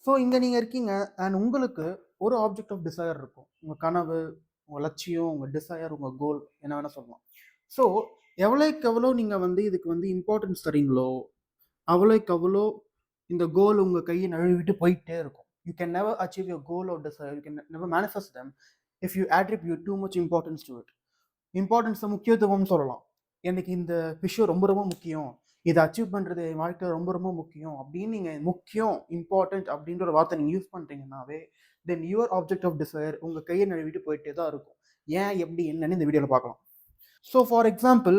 So இங்கே நீங்கள் இருக்கீங்க அண்ட் உங்களுக்கு ஒரு ஆப்ஜெக்ட் ஆஃப் டிசையர் இருக்கும். உங்கள் கனவு, உங்கள் லட்சியம், உங்கள் டிசையர், உங்கள் கோல் என்ன வேணால் சொல்லலாம். ஸோ எவ்வளோக்கு எவ்வளோ நீங்கள் வந்து இதுக்கு வந்து இம்பார்ட்டன்ஸ் தரீங்களோ அவ்வளோக்கு அவ்வளோ இந்த கோல் உங்கள் கையை நழுவிட்டு போயிட்டே இருக்கும். You can never achieve your goal or desire, you can never manifest them if you attribute too much importance to it. இம்பார்ட்டன்ஸை முக்கியத்துவம்னு சொல்லலாம். எனக்கு இந்த விஷயம் ரொம்ப ரொம்ப முக்கியம், இதை அச்சீவ் பண்ணுறது என் வாழ்க்கையில் ரொம்ப ரொம்ப முக்கியம் அப்படின்னு நீங்கள் முக்கியம் இம்பார்ட்டன்ட் அப்படின்ற ஒரு வார்த்தை நீங்கள் யூஸ் பண்ணுறீங்கன்னாவே then your object of desire உங்கள் கையை நழுவிட்டு போயிட்டே தான் இருக்கும். ஏன் எப்படி என்னன்னு இந்த வீடியோவில் பார்க்கலாம். ஸோ ஃபார் எக்ஸாம்பிள்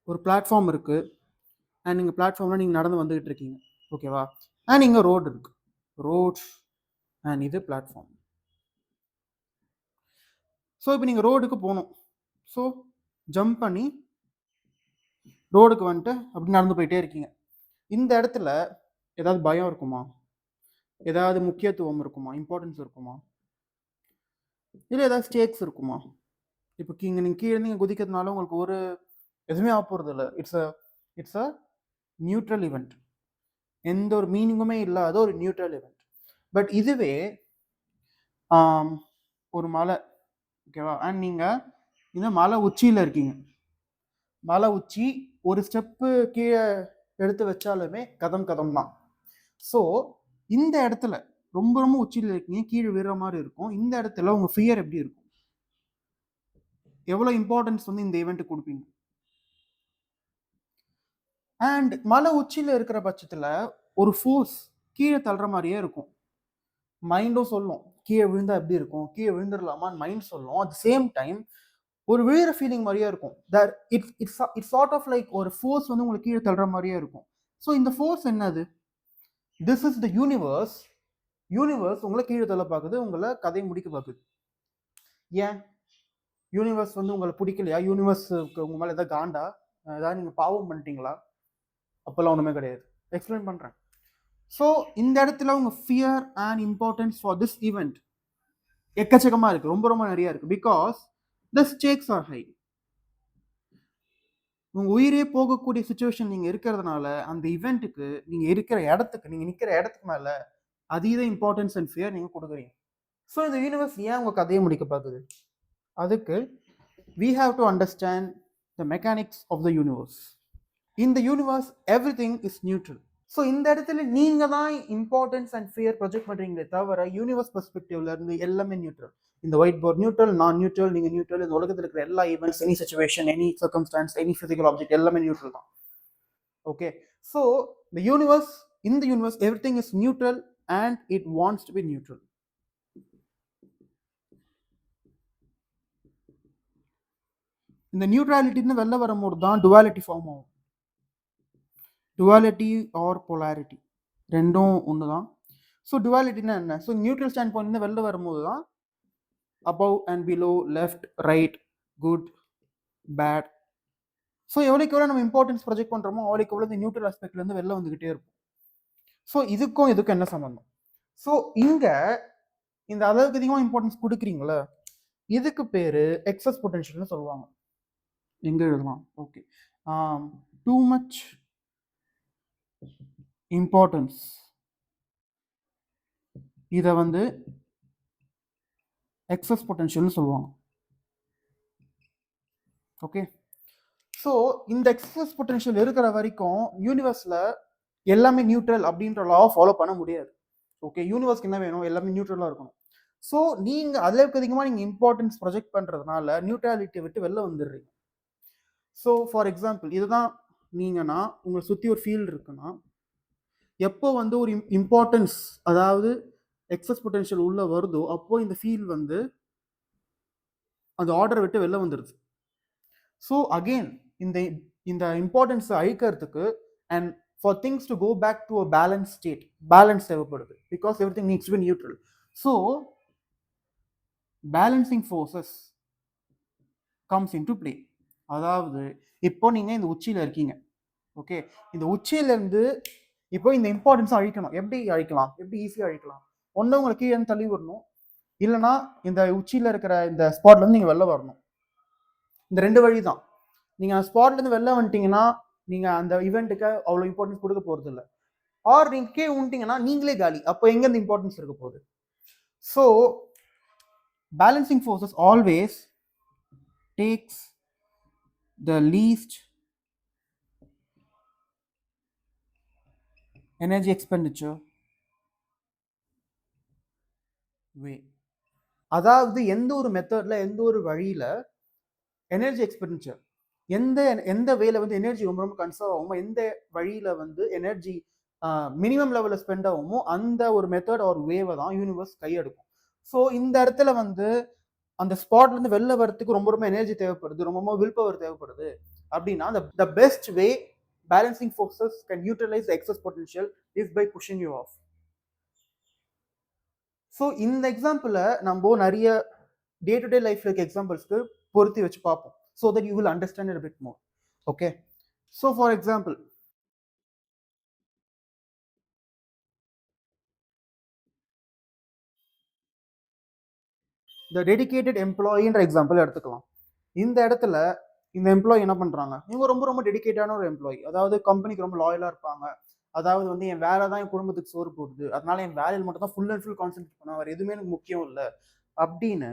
ஒரு பிளாட்ஃபார்ம் இருக்குது அண்ட் நீங்கள் பிளாட்ஃபார்மில் நீங்கள் நடந்து வந்துக்கிட்டு இருக்கீங்க, ஓகேவா? அண்ட் இங்கே ரோடு இருக்குது, ரோட்ஸ் அண்ட் இது பிளாட்ஃபார்ம். ஸோ இப்போ நீங்கள் ரோடுக்கு போகணும். ஸோ ஜம்ப் பண்ணி ரோடுக்கு வந்துட்டு அப்படி நடந்து போயிட்டே இருக்கீங்க. இந்த இடத்துல ஏதாவது பயம் இருக்குமா? ஏதாவது முக்கியத்துவம் இருக்குமா? இம்பார்ட்டன்ஸ் இருக்குமா? இல்லை ஏதாவது ஸ்டேக்ஸ் இருக்குமா? இப்போ நீங்கள் கீழே நீங்கள் குதிக்கிறதுனால உங்களுக்கு ஒரு எதுவுமே ஆக போகிறது இல்லை. It's a neutral event. எந்த ஒரு மீனிங்குமே இல்லாத ஒரு நியூட்ரல் ஈவெண்ட். பட் இதுவே ஒரு மலை, ஓகேவா? அண்ட் நீங்கள் இந்த மலை உச்சியில் இருக்கீங்க. மலை உச்சி ஒரு ஸ்டெப்பு கீழே எடுத்து வச்சாலுமே கதம் கதம் தான். ஸோ இந்த இடத்துல ரொம்ப ரொம்ப உச்சியில் இருக்கீங்க, கீழே விழுற மாதிரி இருக்கும். இந்த இடத்துல உங்கள் ஃபியர் எப்படி இருக்கும்? எவ்வளோ இம்பார்ட்டன்ஸ் வந்து இந்த ஈவெண்ட்டுக்கு கொடுப்பீங்க? அண்ட் மலை உச்சியில் இருக்கிற பட்சத்தில் ஒரு ஃபோர்ஸ் கீழே தள்ளுற மாதிரியே இருக்கும். மைண்டும் சொல்லும் கீழே விழுந்தா எப்படி இருக்கும், கீழே விழுந்துடலாமான்னு மைண்ட் சொல்லும். அட் த சேம் டைம் ஒரு விழுற ஃபீலிங் மாதிரியே இருக்கும். That it's sort of like ஒரு ஃபோர்ஸ் வந்து உங்களுக்கு கீழே தள்ளுற மாதிரியே இருக்கும். ஸோ இந்த ஃபோர்ஸ் என்னது? This is the universe. Universe உங்களை கீழே தள்ள பார்க்குது, உங்களை கதையை முடிக்க பார்க்குது. ஏன் யூனிவர்ஸ் வந்து உங்களை பிடிக்கலையா? யூனிவர்ஸுக்கு உங்க மேலே ஏதாவது காண்டா? ஏதாவது நீங்கள் பாவம் பண்ணிட்டீங்களா? அப்போல்லாம் ஒன்றுமே கிடையாது. எக்ஸ்பிளைன் பண்ணுறேன். ஸோ இந்த இடத்துல உங்கள் fear and importance for this event எக்கச்சக்கமாக இருக்குது, ரொம்ப ரொம்ப நிறையா இருக்குது. Because the steaks R high. உங்கள் உயிரே போகக்கூடிய சுச்சுவேஷன் நீங்கள் இருக்கிறதுனால அந்த ஈவெண்ட்டுக்கு நீங்கள் இருக்கிற இடத்துக்கு, நீங்கள் நிற்கிற இடத்துக்கு மேலே அதீத இம்பார்ட்டன்ஸ் அண்ட் ஃபியர் நீங்கள் கொடுக்குறீங்க. ஸோ இந்த யூனிவர்ஸ் ஏன் உங்கள் கதையை முடிக்க பார்க்குது? அதுக்கு we have to understand the mechanics of the universe. In the universe everything is neutral. So இந்த இடத்துல நீங்கள் தான் இம்பார்ட்டன்ஸ் அண்ட் ஃபியர் ப்ரொஜெக்ட் பண்ணுறீங்களே தவிர யூனிவர்ஸ் பெர்ஸ்பெக்டிவ்ல இருந்து எல்லாமே நியூட்ரல். இந்த ஒயிட் போர்ட் நியூட்ரல், நான் நியூட்ரல், நீங்கள் நியூட்ரல். இந்த உலகத்தில் இருக்கிற எல்லா events, any situation, any circumstance, any physical object எல்லாமே நியூட்ரல் தான். Okay, so the universe, in the universe everything is neutral and it wants to be neutral. இந்த நியூட்ராலிட்டின்னு வெளில வரும்போது தான் டுவாலிட்டி ஃபார்ம் ஆகும். டுவாலிட்டி ஆர் பொலாரிட்டி ரெண்டும் ஒன்று தான். ஸோ டுவாலிட்டினா என்ன? ஸோ நியூட்ரல் ஸ்டாண்ட் பாயிண்ட் வெளில வரும்போது தான் above and below, left, right, good, bad. So எவ்வளோக்கு எவ்வளோ நம்ம இம்பார்ட்டன்ஸ் ப்ரொஜெக்ட் பண்ணுறோமோ அவ்வளோக்கு எவ்வளோ இந்த நியூட்ரல் ஆஸ்பெக்ட்லேருந்து வெளில வந்துக்கிட்டே இருக்கும். ஸோ இதுக்கும் என்ன சம்மந்தம்? ஸோ இங்கே இந்த அளவுக்கு அதிகமாக இம்பார்ட்டன்ஸ் கொடுக்குறீங்களே, இதுக்கு பேர் எக்ஸஸ் பொட்டன்ஷியல்னு சொல்லுவாங்க. எங்கே எழுதலாம்? Okay, two much importance. இதை வந்து எக்ஸஸ் பொட்டன்ஷியல்னு சொல்லுவாங்க. ஓகே, ஸோ இந்த எக்ஸஸ் பொட்டன்ஷியல் இருக்கிற வரைக்கும் யூனிவர்ஸில் எல்லாமே நியூட்ரல் அப்படின்ற லா ஃபாலோ பண்ண முடியாது. ஓகே, யூனிவர்ஸ்க்கு என்ன வேணும்? எல்லாமே நியூட்ரலாக இருக்கணும். ஸோ நீங்கள் அளவுக்கு அதிகமாக நீங்கள் இம்பார்ட்டன்ஸ் ப்ரொஜெக்ட் பண்ணுறதுனால நியூட்ராலிட்டியை விட்டு வெளில வந்துடுறீங்க. ஸோ ஃபார் எக்ஸாம்பிள் இதுதான், நீங்கன்னா உங்களை சுற்றி ஒரு ஃபீல்டு இருக்குன்னா எப்போ வந்து ஒரு இம்பார்ட்டன்ஸ், அதாவது எக்ஸஸ் பொட்டன்ஷியல் உள்ளே வருதோ அப்போ இந்த ஃபீல்டு வந்து அந்த ஆர்டரை விட்டு வெளில வந்துடுது. ஸோ அகெயின் இந்த இம்பார்ட்டன்ஸை அழிக்கிறதுக்கு and for things to go back to a balance state, balance தேவைப்படுது. Because everything needs to be neutral. So balancing forces comes into play. அதாவது இப்போ நீங்கள் இந்த உச்சியில் இருக்கீங்க. ஓகே, இந்த உச்சியிலேருந்து இப்போ இந்த இம்பார்ட்டன்ஸை அழிக்கணும். எப்படி அழிக்கலாம்? எப்படி ஈஸியாக அழிக்கலாம்? ஒன்று உங்களுக்கு கீழே தள்ளி வரணும், இல்லைனா இந்த உச்சியில் இருக்கிற இந்த ஸ்பாட்லேருந்து நீங்கள் வெளில வரணும். இந்த ரெண்டு வழி தான். நீங்கள் அந்த ஸ்பாட்லேருந்து வெளில வந்துட்டீங்கன்னா நீங்கள் அந்த ஈவெண்ட்டுக்கு அவ்வளோ இம்பார்ட்டன்ஸ் கொடுக்க போகிறது இல்லை. ஆர் நீங்க கீழே விட்டீங்கன்னா நீங்களே காலி. அப்போ எங்க இந்த இம்பார்ட்டன்ஸ் இருக்க போகுது? So balancing forces always takes the least energy expenditure way. அதாவது எந்த ஒரு மெத்தட்ல, எந்த ஒரு வழியில எனர்ஜி எக்ஸ்பெண்டிச்சர், எந்த எந்த வேல வந்து எனர்ஜி ரொம்ப ரொம்ப கன்சர்வ் ஆகுமோ, எந்த வழியில வந்து எனர்ஜி மினிமம் லெவலில் ஸ்பெண்ட் ஆகுமோ அந்த ஒரு மெத்தட் ஒரு வேவை தான் யூனிவர்ஸ் கையெடுக்கும். ஸோ இந்த இடத்துல வந்து அந்த ஸ்பாட்ல இருந்து வெளில வரதுக்கு ரொம்ப ரொம்ப எனர்ஜி தேவைப்படுது, ரொம்ப ரொம்ப வில் பவர் தேவைப்படுது அப்படின்னா the best way balancing forces can utilise excess potential is by pushing you off. So இந்த எக்ஸாம்பிளை நம்ம நிறைய டே டு டே லைஃப்ல இருக்க எக்ஸாம்பிள்ஸ்க்கு பொருத்தி வச்சு பார்ப்போம். So that you will understand it bit more. Okay, so for example இந்த டெடிகேட்டட் எம்ப்ளாயின்ற எக்ஸாம்பிள் எடுத்துக்கலாம். இந்த இடத்துல இந்த எம்ப்ளாயி என்ன பண்றாங்க, இவங்க ரொம்ப ரொம்ப டெடிகேட்டான ஒரு எம்ப்ளாயி, அதாவது கம்பெனிக்கு ரொம்ப லாயலா இருப்பாங்க. அதாவது வந்து என் வேலை தான் என் குடும்பத்துக்கு சோறு போடுது, அதனால என் வேலையில் மட்டும் தான் ஃபுல் அண்ட் ஃபுல் கான்சென்ட்ரேட் பண்ணுவேன், வேறு எதுவுமே எனக்கு முக்கியம் இல்லை அப்படின்னு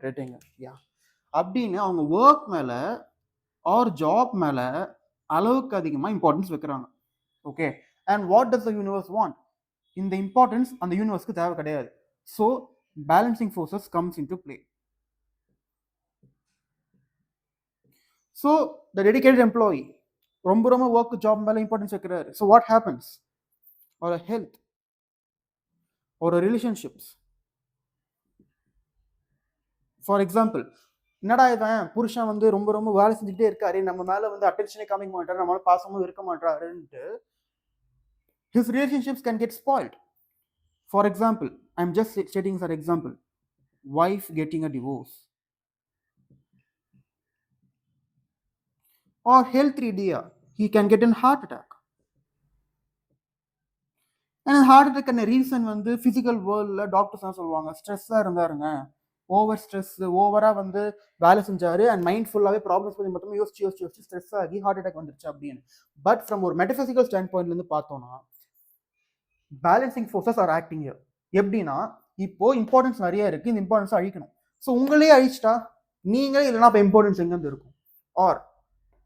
ரேட்டிங்க யா அப்படின்னு அவங்க ஒர்க் மேல ஆர் ஜாப் மேல அளவுக்கு அதிகமாக இம்பார்ட்டன்ஸ் வைக்கிறாங்க. Okay, and what does the universe want? இந்த இம்பார்ட்டன்ஸ் அந்த யூனிவர்ஸ்க்கு தேவை கிடையாது. So balancing forces comes into play. So the dedicated employee ரொம்ப ரொம்ப ஒர்க் ஜாப் மேலே இம்பார்ட்டன்ஸ் வைக்கிறாரு. So what happens? ஒரு ஹெல்த், ஒரு ரிலேஷன்ஷிப்ஸ். ஃபார் எக்ஸாம்பிள், என்னடா இவன் புருஷன் வந்து ரொம்ப ரொம்ப வேலை செஞ்சுக்கிட்டே இருக்காரு, நம்ம மேலே வந்து அட்டென்ஷனே காமிக்க மாட்டாரு, நம்மளால பாசமும் இருக்க மாட்டாருன்ட்டு his relationships can get spoiled. For example, I'm just stating as an example, wife getting a divorce or health idea, he can get a heart attack. And heart அட்டாக்கான ரீசன் வந்து ஃபிசிக்கல் வேர்ல்டில் டாக்டர்ஸ் தான் சொல்லுவாங்க, ஸ்ட்ரெஸ்ஸாக இருந்தாருங்க, over stress, ஓவராக வந்து வேலை செஞ்சாரு அண்ட் மைண்ட் ஃபுல்லாகவே ப்ராப்ளம்ஸ் பற்றி மட்டும் யோசிச்சு ஸ்ட்ரெஸ் ஆகி ஹார்ட் அட்டாக் வந்துருச்சு அப்படின்னு. பட் ஃப்ரம் ஒரு மெட்டபிசிக்கல் ஸ்டாண்ட் பாயிண்ட்லேருந்து பார்த்தோம்னா balancing forces are acting here. எப்படின்னா இப்போ இம்பார்ட்டன்ஸ் நிறைய இருக்கு, இந்த இம்பார்ட்டன்ஸ் அழிக்கணும். ஸோ உங்களே அழிச்சிட்டா நீங்களே இல்லைனா இப்போ இம்பார்ட்டன்ஸ் எங்கேருந்து இருக்கும்? ஆர்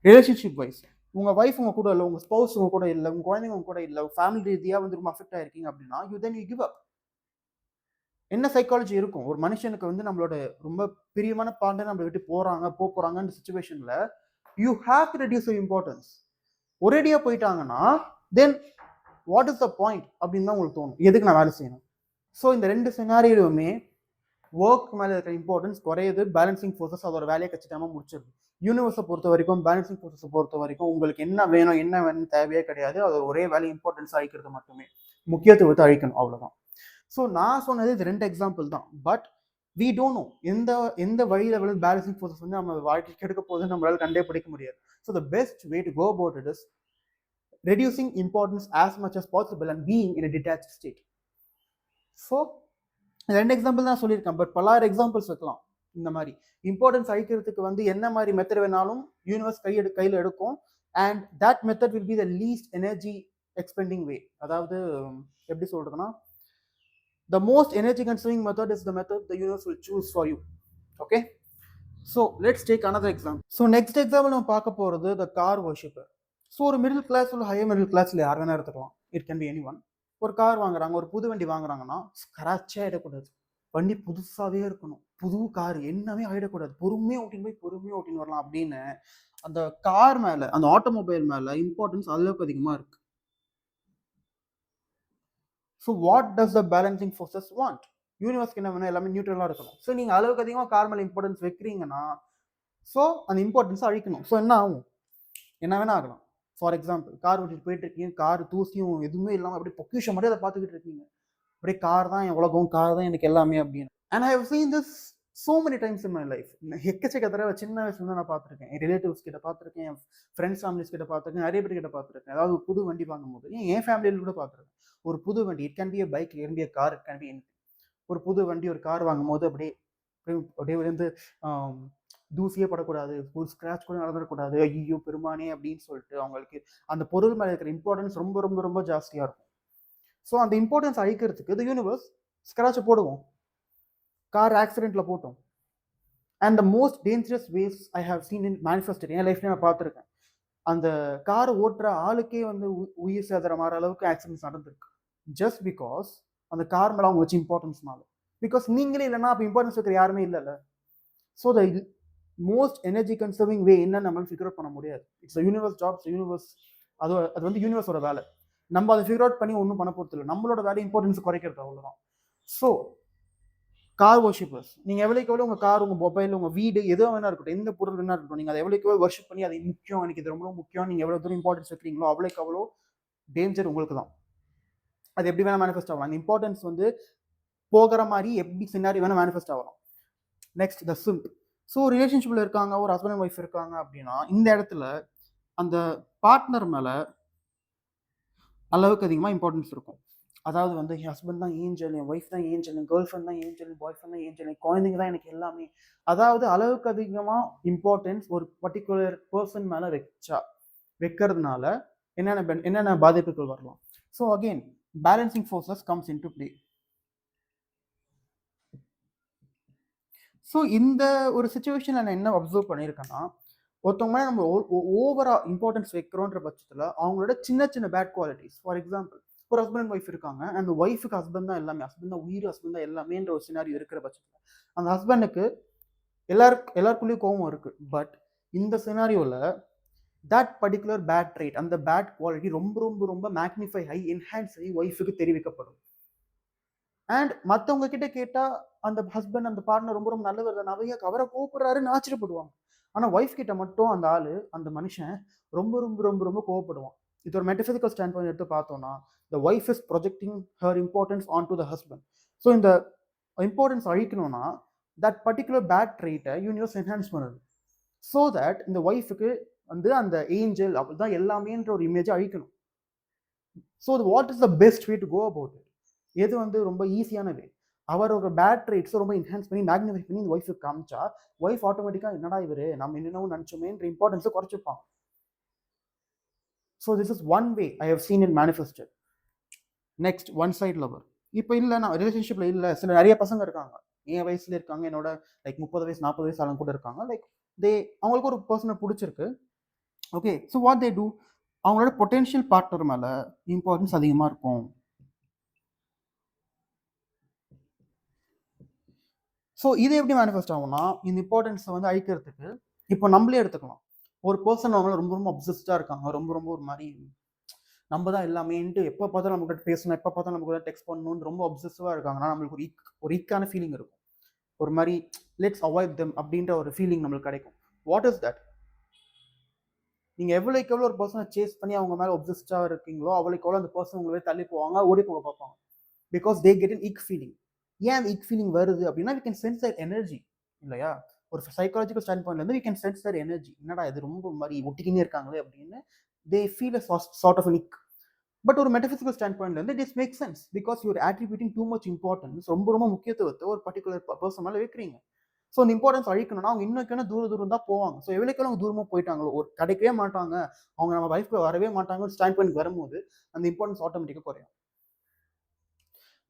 ரிலேஷன்ஷிப் வைஸ் உங்க வைஃப் உங்க கூட இல்லை, உங்க ஸ்பௌஸ் உங்க கூட இல்லை, உங்க குழந்தைங்க உங்க கூட இல்லை, ஃபேமிலி ரீதியாக வந்து ரொம்ப அஃபெக்ட் ஆயிருக்கீங்க அப்படின்னா யூ கிவ் அப். என்ன சைக்காலஜி இருக்கும்? ஒரு மனுஷனுக்கு வந்து நம்மளோட ரொம்ப பிரியமான பார்ட்னர் நம்மளை விட்டு போறாங்கன்ற சுச்சுவேஷன்ல you have to reduce your importance. ஒரேடியா போயிட்டாங்கன்னா then what is the point அப்படின்னு தான் உங்களுக்கு தோணும், எதுக்கு நான் வேலை செய்யணும்? ஸோ இந்த ரெண்டு சினாரியோவுமே ஒர்க் மேலே இருக்கிற இம்பார்ட்டன்ஸ் குறையுது, பேலன்சிங் ஃபோர்ஸஸ் அதோட வேலையை கச்சிட்டாமல் முடிச்சிருது. யூனிவர்ஸை பொறுத்த வரைக்கும், பேலன்சிங் ஃபோர்ஸை பொறுத்த வரைக்கும் உங்களுக்கு என்ன வேணும் தேவையே கிடையாது, அது ஒரே வேலை இம்பார்ட்டன்ஸ் அழிக்கிறது மட்டுமே, முக்கியத்துவத்தை அழிக்கணும், அவ்வளோதான். ஸோ நான் சொன்னது இது ரெண்டு எக்ஸாம்பிள் தான். பட் வி டோன்ட் நோ எந்த வழியில் வந்து பேலன்சிங் ஃபோர்ஸஸ் வந்து நம்ம வாழ்க்கைக்கு எடுக்க போது நம்மளால கண்டே பிடிக்க முடியாது. So the best way to go about it is reducing importance as much as possible and being in a detached state. So ரெண்டு எக்ஸாம்பிள் தான் சொல்லியிருக்கேன், பட் பல எக்ஸாம்பிள்ஸ் வைக்கலாம். இந்த மாதிரி இம்பார்ட்டன்ஸ் அழிக்கிறதுக்கு வந்து என்ன மாதிரி மெத்தட் வேணாலும் யூனிவர்ஸ் கையில் எடுக்கும், and that method will be the least energy expending way. அதாவது எப்படி சொல்றதுன்னா, the most energy consuming method is the method the universe will choose for you. Okay, so let's take another example. So next example நம்ம பார்க்க போகிறது the car worshipper. So ஒரு middle class இல்லை higher middle கிளாஸில் யார் வேணா எடுத்துக்கலாம், it can be any one. ஒரு கார் வாங்குறாங்க, ஒரு புது வண்டி வாங்குறாங்கன்னா ஸ்க்ராட்சே ஆகிடக்கூடாது, வண்டி புதுசாகவே இருக்கணும், புது கார் என்னவே ஆகிடக்கூடாது, பொறுமையாக ஓட்டின்னு வரலாம் அப்படின்னு அந்த கார் மேலே, அந்த ஆட்டோமொபைல் மேலே இம்பார்ட்டன்ஸ் அளவுக்கு அதிகமாக இருக்கு. So what does the balancing forces want? யூனிவர்ஸ்க்கு என்ன வேணும்? எல்லாமே நியூட்ரலாக இருக்கணும். ஸோ நீங்கள் அளவுக்கு அதிகமாக கார் மேலே இம்பார்ட்டன்ஸ் வைக்கிறீங்கன்னா ஸோ அந்த இம்பார்ட்டன்ஸை அழிக்கணும். ஸோ என்ன ஆகும்? என்ன வேணா ஆகலாம். ஃபார் எக்ஸாம்பிள், கார் ஓட்டிட்டு போயிட்டு இருக்கீங்க, கார் தூசியும் எதுவுமே இல்லாமல் அப்படியே பொக்கிஷம் மட்டும் அதை பார்த்துக்கிட்டு இருக்கீங்க, அப்படியே கார் தான் என் உலகம், கார் தான் எனக்கு எல்லாமே அப்படின்னு. And I have seen this so many times in my life. எக்கச்சக்க தடவை சின்ன வயசுல நான் பார்த்துருக்கேன், என் ரிலேட்டிவ்ஸ் கிட்ட பார்த்துருக்கேன், என் ஃப்ரெண்ட்ஸ் ஃபேமிலிஸ் கிட்ட பார்த்துருக்கேன், நிறைய பேர் கிட்ட பார்த்துருக்கேன். அதாவது புது வண்டி வாங்கும் போது என் ஃபேமிலியில் கூட பார்த்துருக்கேன். ஒரு புது வண்டி, it can be a bike, it can be a car, it can be any. ஒரு புது வண்டி, ஒரு கார் வாங்கும் போது அப்படியே வந்து தூசியே படக்கூடாது, ஒரு ஸ்க்ராட்ச் கூட நடந்துடக்கூடாது, ஐயோ பெருமானே அப்படின்னு சொல்லிட்டு அவங்களுக்கு அந்த பொருள் மேலே இருக்கிற இம்பார்ட்டன்ஸ் ரொம்ப ரொம்ப ரொம்ப ஜாஸ்தியாக இருக்கும். ஸோ அந்த இம்பார்ட்டன்ஸ் அழிக்கிறதுக்கு இந்த யூனிவர்ஸ் ஸ்க்ராட்சை போடுவோம், கார் ஆக்சிடென்ட்ல போட்டோம். And the most dangerous ways I have seen in manifested, என் லைஃப்ல நான் பார்த்துருக்கேன். அந்த காரை ஓட்டுற ஆளுக்கே வந்து உயிர் சேதம் மாற அளவுக்கு ஆக்சிடென்ட்ஸ் நடந்திருக்கு. ஜஸ்ட் பிகாஸ் அந்த கார் மேலே அவங்க வச்சு இம்பார்ட்டன்ஸ்னால. பிகாஸ் நீங்களே இல்லைன்னா அப்போ இம்பார்ட்டன்ஸ் இருக்கிற யாருமே இல்லைல்ல. So the most energy conserving way என்ன நம்மளால ஃபிகர் அவுட் பண்ண முடியாது. இட்ஸ் யூனிவர்ஸ் ஜாப், யூனிவர்ஸ் அது வந்து யூனிவர்ஸோட வேலை. நம்ம அதை ஃபிகர் அவுட் பண்ணி ஒன்றும் பண்ண போகிறது இல்லை. நம்மளோட வேலை இம்பார்ட்டன்ஸ் குறைக்கிறது, அவ்வளோதான். ஸோ கார் வர்ஷிப்பர்ஸ், நீங்கள் எவ்வளோக்கு எவ்வளோ உங்கள் கார், உங்கள் மொபைல், உங்கள் வீடு எதோ வேணா இருக்கட்டும், எந்த பொருள் வேணா இருக்கட்டும், நீங்கள் அதை எவ்வளோக்கு எவ்வளோ வர்ஷிப் பண்ணி அது முக்கியம், எனக்கு இது ரொம்ப முக்கியம், நீங்கள் எவ்வளோ தூரம் இம்பார்ட்டன்ஸ் வைக்கிறீங்களோ அவ்வளோக்கு அவ்வளோ டேஞ்சர் உங்களுக்கு தான். அது எப்படி வேணால் மேனிஃபெஸ்ட் ஆகலாம். அந்த இம்பார்ட்டன்ஸ் வந்து போகிற மாதிரி எப்படி சினாரி வேணால் மேனிஃபெஸ்ட் ஆகலாம். Next the chimp. ஸோ ரிலேஷன்ஷிப்பில் இருக்காங்க, ஒரு ஹஸ்பண்ட் அண்ட் ஒய்ஃப் இருக்காங்க அப்படின்னா இந்த இடத்துல அந்த பார்ட்னர் மேலே அளவுக்கு அதிகமாக இம்பார்ட்டன்ஸ் இருக்கும். அதாவது வந்து என் ஹஸ்பண்ட் தான் ஏஞ்சல், என் ஒய்ஃப் தான் ஏஞ்சல், என் கேர்ள் ஃப்ரெண்ட் தான் ஏஞ்சல், என் பாய் ஃப்ரெண்ட் தான் ஏஞ்சல், என் குழந்தைங்க தான் எனக்கு எல்லாமே. அதாவது அளவுக்கு அதிகமாக இம்பார்ட்டன்ஸ் ஒரு பர்டிகுலர் பர்சன் மேலே வைக்கிறதுனால என்னென்ன பாதிப்புகள் வரலாம். So again balancing forces comes into play. So இந்த ஒரு சுச்சுவேஷனில் நான் என்ன அப்சர்வ் பண்ணியிருக்கேன்னா, ஒருத்தவங்க நம்ம ஓவரா இம்பார்ட்டன்ஸ் வைக்கிறோன்ற பட்சத்தில் அவங்களோட சின்ன சின்ன பேட் குவாலிட்டிஸ், ஃபார் எக்ஸாம்பிள் ஒரு ஹஸ்பண்ட் அண்ட் ஒய்ஃப் இருக்காங்க, அந்த ஒய்ஃபுக்கு ஹஸ்பண்ட் தான் எல்லாமே, ஹஸ்பண்ட் தான் உயிர், ஹஸ்பண்ட் தான் எல்லாமேன்ற ஒரு சினாரியோ இருக்கிற பட்சத்தில் அந்த ஹஸ்பண்டுக்கு எல்லாருக்குள்ளேயும் கோபம் இருக்கு. பட் இந்த சினாரியோவில் தட் பர்டிகுலர் பேட் ட்ரைட், அந்த பேட் குவாலிட்டி ரொம்ப ரொம்ப ரொம்ப மேக்னிஃபை ஆகி என்ஹான்ஸ் ஆகி ஒய்ஃபுக்கு தெரிவிக்கப்படும். அண்ட் மற்றவங்க கிட்ட கேட்டால் அந்த ஹஸ்பண்ட் அந்த பார்ட்னர் ரொம்ப ரொம்ப நல்லவர் தான், நிறைய அவரை கோவப்படுறாருன்னு ஆச்சரியப்படுவாங்க. ஆனால் ஒய்ஃப் கிட்ட மட்டும் அந்த ஆள், அந்த மனுஷன் ரொம்ப ரொம்ப ரொம்ப ரொம்ப கோவப்படுவான். இது ஒரு மெட்டபிசிக்கல் ஸ்டாண்ட் பாயிண்ட் எடுத்து பார்த்தோம்னா the wife is projecting her importance onto the husband. So இந்த இம்பார்ட்டன்ஸ் அழிக்கணும்னா that particular bad trait universe enhance பண்ணுது. ஸோ தட் இந்த ஒய்ஃபுக்கு வந்து அந்த ஏஞ்சல் அப்படிதான் எல்லாமேன்ற ஒரு இமேஜை அழிக்கணும். So what is the best way to go about it? எது வந்து ரொம்ப ஈஸியான வே? அவரோட பேட் ட்ரைட்ஸை ரொம்ப என்ஹான்ஸ் பண்ணி மேக்னிஃபை பண்ணி இந்த ஒய்ஃபுக்கு காமிச்சா ஒய்ஃப் ஆட்டோமேட்டிக்காக என்னடா இவர் நம்ம என்னென்னவோ நினச்சோமேன்ற இம்பார்ட்டன்ஸை குறைச்சிப்பாங்க. So this is one way I have seen it manifested. Next one side lover. இப்போ இல்லை, நான் ரிலேஷன்ஷிப்பில் இல்லை, சில நிறைய பசங்க இருக்காங்க என் வயசுல இருக்காங்க, என்னோட லைக் 30 வயசு 40 வயசு ஆளுங்க கூட இருக்காங்க. லைக் அவங்களுக்கு ஒரு பர்சனை பிடிச்சிருக்கு. Okay, so what they do, அவங்களோட பொட்டென்ஷியல் பார்ட்னர் மேலே இம்பார்ட்டன்ஸ் அதிகமாக இருக்கும். ஸோ இது எப்படி மேனிஃபெஸ்ட் ஆகும்னா, இந்த இம்பார்ட்டன்ஸை வந்து அழிக்கிறதுக்கு இப்போ நம்மளே எடுத்துக்கலாம். ஒரு பர்சன் அவங்கள ரொம்ப ரொம்ப அப்சஸ்டாக இருக்காங்க, ரொம்ப ரொம்ப ஒரு மாதிரி நம்ம தான் எல்லாமேன்ட்டு எப்போ பார்த்தாலும் நம்ம கிட்ட பேசணும், எப்போ பார்த்தாலும் நம்ம கூட டெக்ஸ்ட் பண்ணணும்னு ரொம்ப அப்சசிவாக இருக்காங்கன்னா நம்மளுக்கு ஒரு ஈக்கான ஃபீலிங் இருக்கும். ஒரு மாதிரி லெட்ஸ் அவாய்ட் தெம் அப்படின்ற ஒரு ஃபீலிங் நம்மளுக்கு கிடைக்கும். What is that? நீங்கள் எவ்வளோக்கு எவ்வளோ ஒரு பர்சனை சேஸ் பண்ணி அவங்க மேலே அப்சஸ்டாக இருக்கீங்களோ அவ்வளோக்கு எவ்வளோ அந்த பர்சன் உங்களே தள்ளி போவாங்க, ஓடி போக பார்ப்பாங்க. Because they get in ick feeling. ஏன் அந்த ஈக் ஃபீலிங் வருது அப்படின்னா we can sense that energy, இல்லையா? ஒரு சைக்காலஜிக்கல் ஸ்டாண்ட் பாயிண்ட்லேருந்து வி கேன் சென்ஸ் தட் எனர்ஜி. என்னடா இது ரொம்ப மாதிரி ஒட்டிக்கினே இருக்காங்களே அப்படின்னு they feel a sort of an ick. But ஒரு மெட்டபிசிக்கல் ஸ்டாண்ட் பாயிண்ட்லேருந்து it is make sense because you're attributing too much importance, ரொம்ப ரொம்ப முக்கியத்துவத்தை ஒரு பர்டிகுலர் பர்சன் மேலே வைக்கிறீங்க. ஸோ அந்த இம்பார்ட்டன்ஸ் அழிக்கணும்னா அவங்க இன்னும் தூரம் தான் போவாங்க. ஸோ எவ்வளோக்கு அவங்க தூரமாக போயிட்டாங்களோ, ஒரு கிடைக்கவே மாட்டாங்க, அவங்க நம்ம லைஃப்ல வரவே மாட்டாங்க ஸ்டாண்ட் பாயிண்ட் வரும்போது அந்த இம்பார்ட்டன்ஸ் ஆட்டோமேட்டிக்காக குறையும்.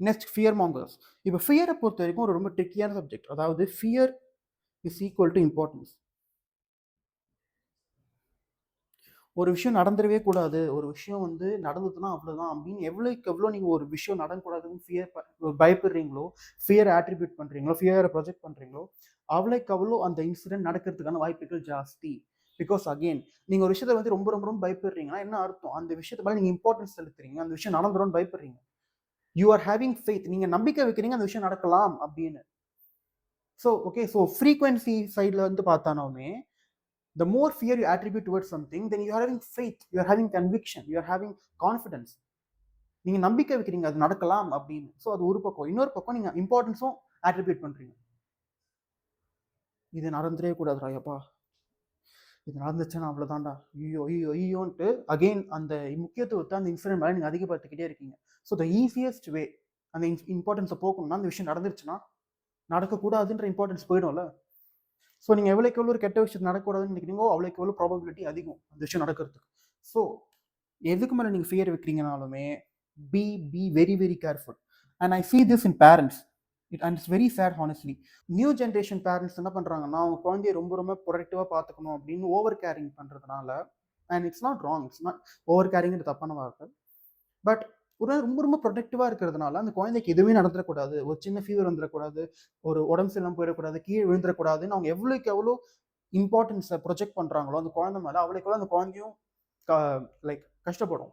Next fear மாங்கர்ஸ். இப்போ ஃபியரை பொறுத்த வரைக்கும் ஒரு ரொம்ப ட்ரிக்கியான சப்ஜெக்ட். அதாவது fear is equal to importance. ஒரு விஷயம் நடந்துடவே கூடாது, ஒரு விஷயம் வந்து நடந்ததுன்னா அவ்வளோதான் அப்படின்னு எவ்வளோக்கு எவ்வளோ நீங்கள் ஒரு விஷயம் நடக்கக்கூடாதுன்னு பயப்படுறீங்களோ, ஃபியரை ஆட்ரிபியூட் பண்ணுறீங்களோ, ஃபியரை ப்ரொஜெக்ட் பண்ணுறீங்களோ, அவ்வளோக்கு அவ்வளோ அந்த இன்சிடென்ட் நடக்கிறதுக்கான வாய்ப்புகள் ஜாஸ்தி. பிகாஸ் அகெயின் நீங்கள் ஒரு விஷயத்தை வந்து ரொம்ப ரொம்ப ரொம்ப பயப்படுறீங்கன்னா என்ன அர்த்தம்? அந்த விஷயத்தை மேலே நீங்கள் இம்பார்ட்டன்ஸ் செலுத்துறீங்க, அந்த விஷயம் நடந்துடும் பயப்படுறீங்க. யூ ஆர் ஹேவிங் ஃபெய்த், நீங்கள் நம்பிக்கை வைக்கிறீங்க அந்த விஷயம் நடக்கலாம் அப்படின்னு. ஸோ ஓகே, ஸோ ஃப்ரீக்வன்சி சைடில் வந்து பார்த்தானோமே the more fear you attribute towards something, then you are having faith, you are having conviction, you are having confidence. நீங்க நம்பிக்கை வைக்கிறீங்க அது நடக்கலாம் அப்படின்னு. ஸோ அது ஒரு பக்கம். இன்னொரு பக்கம் நீங்க இம்பார்ட்டன்ஸும் ஆட்ரிபியூட் பண்றீங்க. இது நடந்துடவே கூடாது ராயப்பா, இது நடந்துச்சுன்னா அவ்வளோதான்டா, ஐயோ ஐயோ ஐயோன்ட்டு அகெயின் அந்த முக்கியத்துவத்தை அந்த இன்சிடென்ட் மேலே நீங்கள் அதிகப்படுத்திக்கிட்டே இருக்கீங்க. ஸோ த ஈஸியஸ்ட் வே அந்த இம்பார்ட்டன்ஸை போக்கணும்னா அந்த விஷயம் நடந்துருச்சுன்னா நடக்கக்கூடாதுன்ற இம்பார்ட்டன்ஸ் போயிடும்ல. ஸோ நீங்கள் எவ்வளோக்கு எவ்வளோ ஒரு கெட்ட விஷயம் நடக்கக்கூடாதுன்னு நினைக்கிறீங்களோ அவ்வளோக்கு எவ்வளோ ப்ராபபிலிட்டி அதிகம் அந்த விஷயம் நடக்கிறதுக்கு. ஸோ எதுக்கு மேலே நீங்கள் ஃபியர் வைக்கிறீங்கனாலுமே be be very very careful. And I see this in parents. And it's very sad honestly. New generation parents என்ன பண்ணுறாங்கன்னா அவங்க குழந்தைய ரொம்ப ரொம்ப ப்ரொடக்டிவாக பார்த்துக்கணும் அப்படின்னு ஓவர் கேரிங் பண்ணுறதுனால, and it's not wrong, it's not over கேரிங்கிறது தப்பான வார்த்தை, பட் ஒரு ரொம்ப ரொம்ப ப்ரொடக்டிவாக இருக்கிறதுனால அந்த குழந்தைக்கு எதுவுமே நடந்துடக்கூடாது, ஒரு சின்ன ஃபீவர் வந்துடக்கூடாது, ஒரு உடம்பு சரியில்லாமல் போயிடக்கூடாது, கீழே விழுந்துடக்கூடாதுன்னு அவங்க எவ்வளோக்கு எவ்வளோ இம்பார்ட்டன்ஸை ப்ரொஜெக்ட் பண்ணுறாங்களோ அந்த குழந்தை மேலே அவ்வளோக்கு அந்த குழந்தையும் லைக் கஷ்டப்படும்.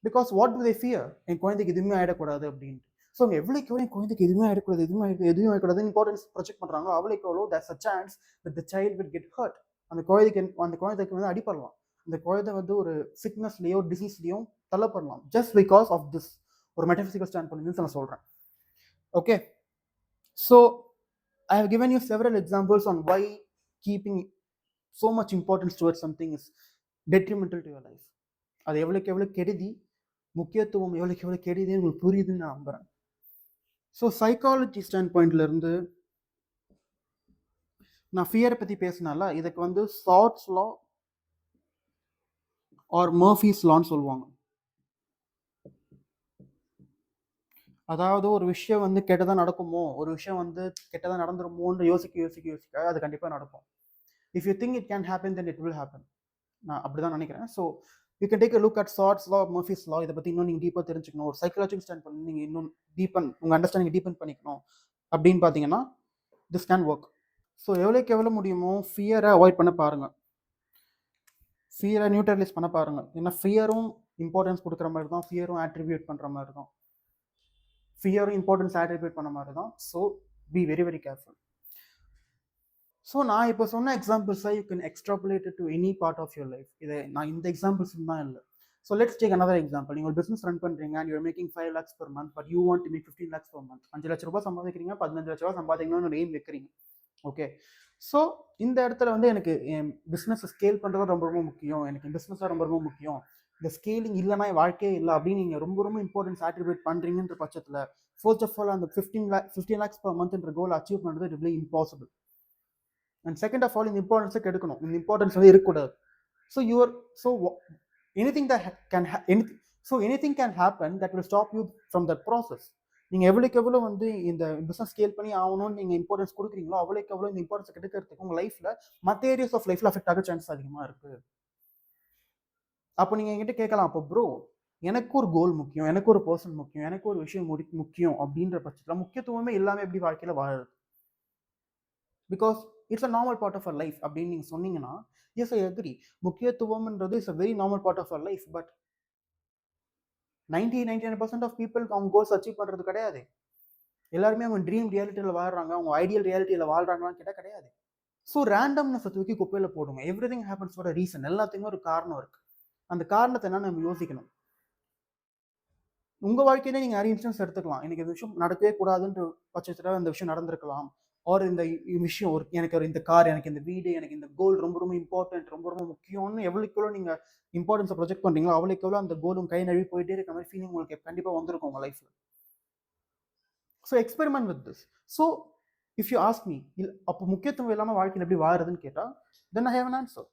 Because what do they fear, என் குழந்தைக்கு எதுவுமே ஆகிடக்கூடாது அப்படின்ட்டு. ஸோ அவங்க எவ்வளோக்கு எவ்வளோ என் குழந்தைக்கு எதுவுமே ஆகிடக்கூடாது, எதுவும் ஆகிடக்கூடாது இம்பார்ட்டன்ஸ் ப்ரொஜெக்ட் பண்ணுறாங்களோ அவ்வளோக்கு எவ்வளோ that's a chance that the child will get hurt. அந்த குழந்தைக்கு வந்து அடிப்படலாம், அந்த குழந்தை வந்து ஒரு சிக்னஸ்லேயோ டிசீஸ்லேயோ தள்ளப்படலாம் ஜஸ்ட் பிகாஸ் ஆஃப் திஸ். ஒரு மெட்டபிசிக்கல் ஸ்டாண்ட் பண்ணி நான் சொல்கிறேன். Okay, so I have given you several examples on why keeping so much importance towards something is detrimental to your life. அது எவ்வளோக்கு எவ்வளோ கெடுதி, முக்கியத்துவம் எவ்வளோக்கு எவ்வளோ கெடுதின்னு உங்களுக்கு புரியுதுன்னு நான் நம்புகிறேன். ஸோ சைக்காலஜி ஸ்டாண்ட் பாயிண்ட்லேருந்து நான் ஃபியரை பற்றி பேசினால இதுக்கு வந்து சாட்ஸ் லா ஆர் மர்ஃபீஸ் லான்னு சொல்லுவாங்க. அதாவது ஒரு விஷயம் வந்து கெட்டதாக நடக்குமோ, ஒரு விஷயம் வந்து கெட்டதாக நடந்துருமோன்னு யோசிக்க அது கண்டிப்பாக நடக்கும். If you think it can happen then it will happen. நான் அப்படி தான் நினைக்கிறேன். So you can take a look at Sod's law, Murphy's law. இதை பற்றி இன்னும் நீங்கள் டீப்பாக தெரிஞ்சுக்கணும், ஒரு சைக்காலஜிக்கல் ஸ்டாண்ட் பண்ணி நீங்கள் இன்னும் உங்கள் அண்டர்ஸ்டாண்டிங் டீப்பன் பண்ணிக்கணும் அப்படின்னு பார்த்தீங்கன்னா திஸ் கேன் ஒர்க். ஸோ எவ்வளோக்கு எவ்வளோ முடியுமோ ஃபியரை அவாய்ட் பண்ண பாருங்கள், ஃபியரை நியூட்ரலைஸ் பண்ண பாருங்கள். ஏன்னா ஃபியரும் இம்பார்ட்டன்ஸ் கொடுக்குற மாதிரி தான், ஃபியரும் ஆட்ரிபியூட் பண்ணுற மாதிரி தான், ஃபியரும் இம்பார்ட்டன்ஸ் ஆட்ரிபியூட் பண்ண மாதிரி தான். So be very very careful. So நான் இப்போ சொன்ன எக்ஸாம்பிள்ஸை you can extrapolate to any part of your life. இதை நான் இந்த எக்ஸாம்பிள்ஸ் தான் இல்லை. So let's take another example. நீங்கள் ஒரு பிஸ்னஸ் ரன் பண்ணுறீங்க and you're making 5 lakhs per month, but you want to make 15 lakhs per month. 5 லட்ச ரூபாய் சம்பாதிக்கிறீங்க, 15 லட்ச ரூபாய் சம்பாதிக்கணும்னு ஒரு எய்ம் வைக்கிறீங்க. ஓகே, ஸோ இந்த இடத்துல வந்து எனக்கு என் பிஸ்னஸ் ஸ்கேல் பண்ணுறது ரொம்ப ரொம்ப முக்கியம், எனக்கு பிஸ்னஸாக ரொம்ப ரொம்ப முக்கியம், இந்த ஸ்கேலிங் இல்லைனா வாழ்க்கையே இல்லை அப்படின்னு நீங்கள் ரொம்ப ரொம்ப இம்பார்ட்டன்ஸ் ஆட்ரிபியூட் பண்ணுறீங்கன்ற பட்சத்தில் ஃபர்ஸ்ட் ஆஃப் ஆல் அந்த 15 lakhs per monthன்ற கோல் அச்சீவ் பண்ணுறது it will impossible. And second of all இந்த இம்பார்ட்டன்ஸை கெடுக்கணும், இந்த இம்பார்ட்டன்ஸ் வந்து இருக்கக்கூடாது. So anything can happen that will stop you from that process. நீங்கள் எவ்வளோக்கு எவ்வளோ வந்து இந்த பிஸ்னஸ் ஸ்கேல் பண்ணி ஆகணும்னு நீங்கள் இம்பார்ட்டன்ஸ் கொடுக்குறீங்களோ அவ்வளோக்கு எவ்வளோ இந்த இம்பார்ட்டன்ஸ் கெடுக்கிறதுக்கு உங்கள் லைஃப்பில் மற்ற ஏரியாஸ் ஆஃப் லைஃப்பில் அஃபெக்ட் ஆக சான்ஸ் அதிகமாக இருக்குது. அப்போ நீங்கள் என்கிட்ட கேட்கலாம், அப்போ ப்ரோ எனக்கு ஒரு கோல் முக்கியம், எனக்கு ஒரு பர்சன் முக்கியம், எனக்கு ஒரு விஷயம் முக்கியம் அப்படின்ற பட்சத்தில் முக்கியத்துவமே எல்லாமே எப்படி வாழ்க்கையில் வாழுது, because it's a normal part of our life அப்படின்னு நீங்கள் சொன்னீங்கன்னா எஸ் ஐ அக்ரி. முக்கியத்துவம்ன்றது is a very normal part of our life. But 99% of people அவங்க கோல்ஸ் அச்சீவ் பண்ணுறது கிடையாது. எல்லாருமே அவங்க ட்ரீம் ரியாலிட்டியில் வாழ்றாங்க, அவங்க ஐடியல் ரியாலிட்டியில் வாழ்றாங்களான்னு கேட்டால் கிடையாது. ஸோ ரேண்டம்னஸ் தூக்கி குப்பையில் போடுங்க. Every thing happens for a reason. எல்லாத்துக்குமே ஒரு காரணம் இருக்குது. அந்த காரணத்தை என்ன நம்ம யோசிக்கணும். உங்கள் வாழ்க்கையிலே நீங்கள் நிறைய இன்ஸ்டன்ஸ் எடுத்துக்கலாம். எனக்கு இந்த விஷயம் நடக்கவே கூடாதுன்ற பட்சத்தில் அந்த விஷயம் நடந்திருக்கலாம். ஆர் இந்த விஷயம் எனக்கு இந்த கார், எனக்கு இந்த வீடு, எனக்கு இந்த கோல் ரொம்ப ரொம்ப இம்பார்ட்டன்ட், ரொம்ப ரொம்ப முக்கியம்னு எவ்வளோக்கு எவ்வளோ நீங்கள் இம்பார்ட்டன்ஸை ப்ரொஜெக்ட் பண்ணுறீங்களோ அவ்வளோக்கு எவ்வளோ அந்த கோலும் கை நழுவி போயிட்டே இருக்க மாதிரி ஃபீலிங் உங்களுக்கு கண்டிப்பாக வந்திருக்கும் உங்கள் லைஃப்பில். So experiment with this. So if you ask me, அப்போ முக்கியத்துவம் இல்லாமல் வாழ்க்கையில் எப்படி வாழுறதுன்னு கேட்டால் then I have an answer.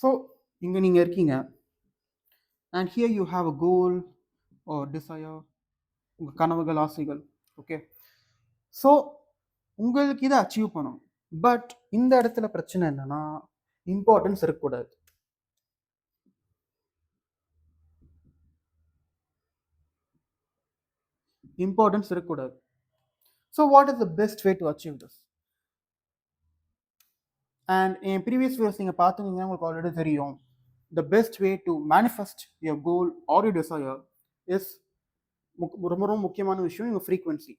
So இங்கே நீங்கள் இருக்கீங்க and here you have a goal or desire, உங்கள் கனவுகள், ஆசைகள். ஓகே, ஸோ உங்களுக்கு இதை அச்சீவ் பண்ணணும். பட் இந்த இடத்துல பிரச்சனை என்னன்னா இம்பார்ட்டன்ஸ் இருக்கக்கூடாது. இம்பார்ட்டன்ஸ் இருக்கக்கூடாது. So what is the best way to achieve this? And என் ப்ரீவியஸ் வீடியோஸ் நீங்கள் பார்த்துருந்தீங்கன்னா உங்களுக்கு ஆல்ரெடி தெரியும். The best way to manifest your goal or you desire is ரொம்ப ரொம்ப முக்கியமான விஷயம் உங்கள் ஃப்ரீக்வன்சி.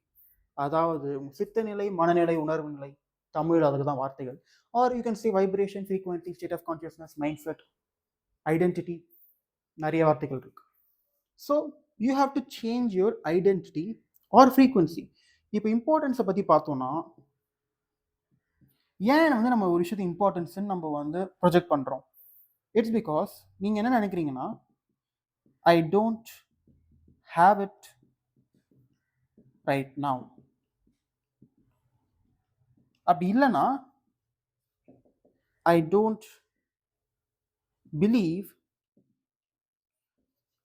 அதாவது உங்கள் சித்த நிலை, மனநிலை, உணர்வு நிலை, தமிழ் அதுக்கு தான் வார்த்தைகள். Are you can say vibration, frequency, state of consciousness, mindset, identity, நிறைய வார்த்தைகள் இருக்கு. So you have to change your identity or frequency. இப்போ இம்பார்ட்டன்ஸை பற்றி பார்த்தோன்னா ஏன் வந்து நம்ம ஒரு விஷயத்து இம்பார்ட்டன்ஸ்ன்னு நம்ம வந்து ப்ரொஜெக்ட் பண்ணுறோம்? இட்ஸ் பிகாஸ் நீங்கள் என்ன நினைக்கிறீங்கன்னா I don't have it right now. அப்படி இல்லைன்னா I don't believe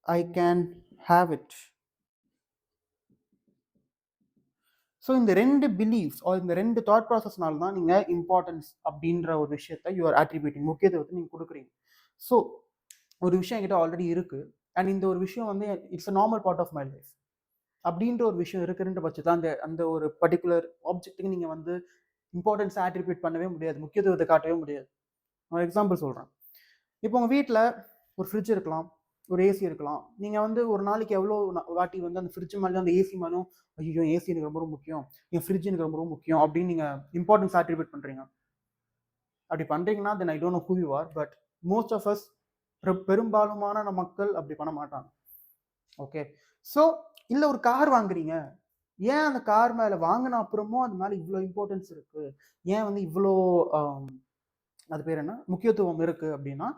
I can have it. So இந்த ரெண்டு பிலீஃப்ஸ் இந்த ரெண்டு தாட் ப்ராசஸ்னால தான் நீங்கள் இம்பார்ட்டன்ஸ் அப்படின்ற ஒரு விஷயத்தை யூஆர் ஆட்ரிபியூட்டிங், முக்கியத்துவத்தை நீங்கள் கொடுக்குறீங்க. ஸோ ஒரு விஷயம் என்கிட்ட ஆல்ரெடி இருக்குது அண்ட் இந்த ஒரு விஷயம் வந்து it's a normal part of my life அப்படின்ற ஒரு விஷயம் இருக்குன்ற பட்சத்தில் அந்த அந்த ஒரு பர்டிகுலர் ஆப்ஜெக்ட்டுக்கு நீங்கள் வந்து இம்பார்ட்டன்ஸை ஆட்ரிபியூட் பண்ணவே முடியாது, முக்கியத்துவத்தை காட்டவே முடியாது. ஒரு எக்ஸாம்பிள் சொல்கிறேன். இப்போ உங்கள் வீட்டில் ஒரு ஃப்ரிட்ஜ் இருக்கலாம், ஒரு ஏசி இருக்கலாம். நீங்கள் வந்து ஒரு நாளைக்கு எவ்வளோ வாட்டி வந்து அந்த ஃப்ரிட்ஜ் மேலே அந்த ஏசி மேலும் ஐயோ ஏசி எனக்கு ரொம்ப முக்கியம், என் ஃப்ரிட்ஜ் எனக்கு ரொம்ப முக்கியம் அப்படின்னு நீங்கள் இம்பார்ட்டன்ஸ் ஆட்ரிபியூட் பண்ணுறீங்க. அப்படி பண்ணுறீங்கன்னா then I don't know who you are, but most of us பெரும்பாலுமான மக்கள் அப்படி பண்ண மாட்டாங்க. ஓகே, ஸோ இல்லை ஒரு கார் வாங்குறீங்க, ஏன் அந்த கார் மேலே வாங்கின அப்புறமும் அது மேலே இவ்வளோ இம்பார்ட்டன்ஸ் இருக்குது, ஏன் வந்து இவ்வளோ அது பேர் என்ன முக்கியத்துவம் இருக்குது அப்படின்னா